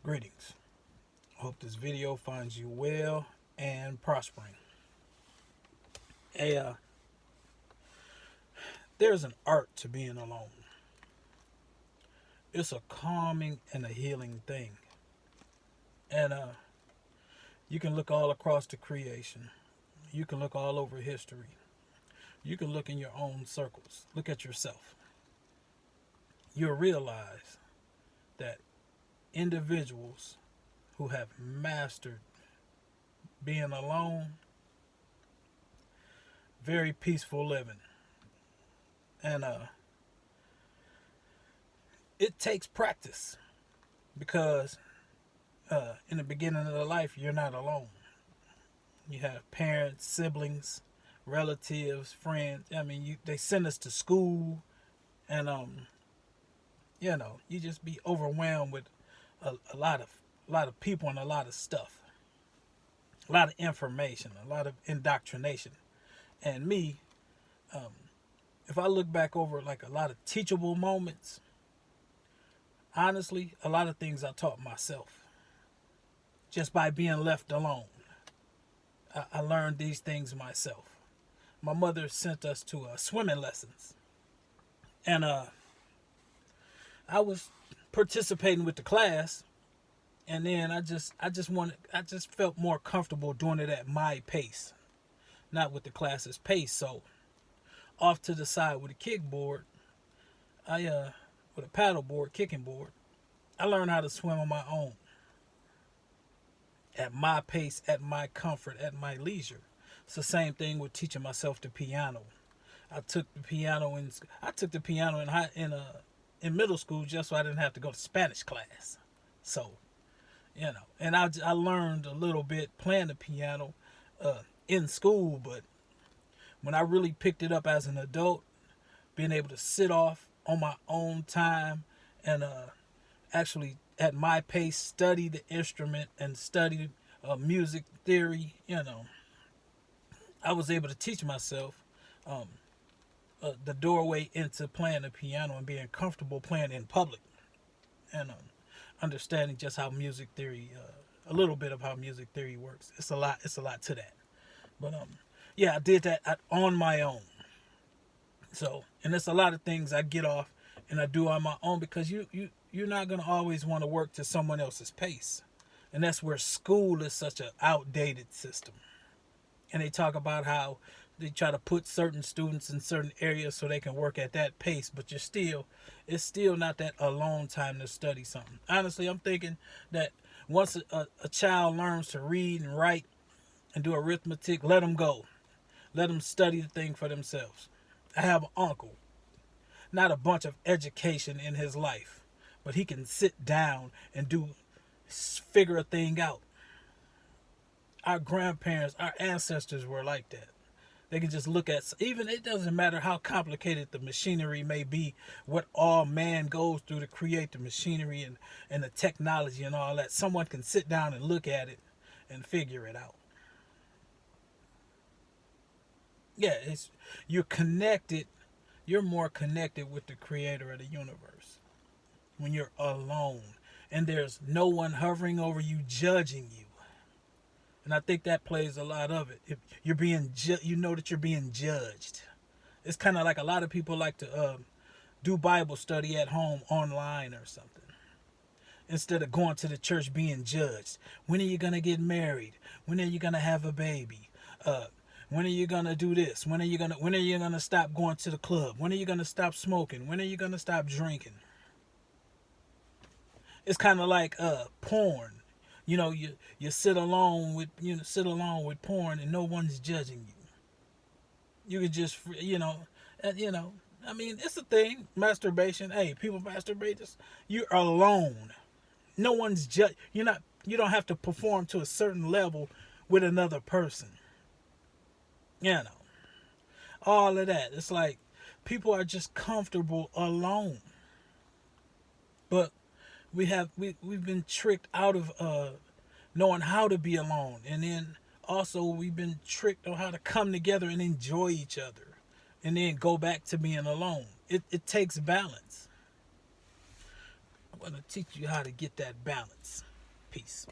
Greetings. Hope this video finds you well and prospering. Hey, there's an art to being alone. It's a calming and a healing thing. And you can look all across the creation. You can look all over history. You can look in your own circles. Look at yourself. You'll realize that individuals who have mastered being alone, very peaceful living. And it takes practice because in the beginning of the life, you're not alone. You have parents, siblings, relatives, friends. I mean, they send us to school, and you just be overwhelmed with a lot of people and a lot of stuff, a lot of information, a lot of indoctrination. And me, if I look back over like a lot of teachable moments, honestly, a lot of things I taught myself just by being left alone. I learned these things myself. My mother sent us to swimming lessons, and I was participating with the class, and then I just felt more comfortable doing it at my pace, not with the class's pace. So off to the side with a kickboard, with a paddle board, kicking board, I learned how to swim on my own, at my pace, at my comfort, at my leisure. It's the same thing with teaching myself the piano. I took the piano in middle school just so I didn't have to go to Spanish class. So, and I learned a little bit playing the piano in school, but when I really picked it up as an adult, being able to sit off on my own time and actually at my pace study the instrument and study music theory, I was able to teach myself the doorway into playing the piano and being comfortable playing in public, and understanding just how music theory, a little bit of how music theory works. It's a lot. It's a lot to that. But yeah, I did that on my own. So, and there's a lot of things I get off and I do on my own because you're not gonna always want to work to someone else's pace, and that's where school is such an outdated system. And they talk about how they try to put certain students in certain areas so they can work at that pace, but it's still not that alone time to study something. Honestly, I'm thinking that once a child learns to read and write and do arithmetic, let them go. Let them study the thing for themselves. I have an uncle, not a bunch of education in his life, but he can sit down and figure a thing out. Our grandparents, our ancestors were like that. They can just look at, even it doesn't matter how complicated the machinery may be, what all man goes through to create the machinery and the technology and all that. Someone can sit down and look at it and figure it out. Yeah, you're connected. You're more connected with the creator of the universe when you're alone and there's no one hovering over you judging you. And I think that plays a lot of it. If you're you know that you're being judged. It's kind of like a lot of people like to do Bible study at home online or something instead of going to the church being judged. When are you gonna get married? When are you gonna have a baby? When are you gonna do this? When are you gonna stop going to the club? When are you gonna stop smoking? When are you gonna stop drinking? It's kind of like porn. You sit alone with porn and no one's judging you. You could just I mean, it's a thing. Masturbation. Hey, people masturbate. You're alone. No one's You're not. You don't have to perform to a certain level with another person. All of that. It's like people are just comfortable alone. But we've been tricked out of knowing how to be alone, and then also we've been tricked on how to come together and enjoy each other, and then go back to being alone. It takes balance. I'm going to teach you how to get that balance. Peace.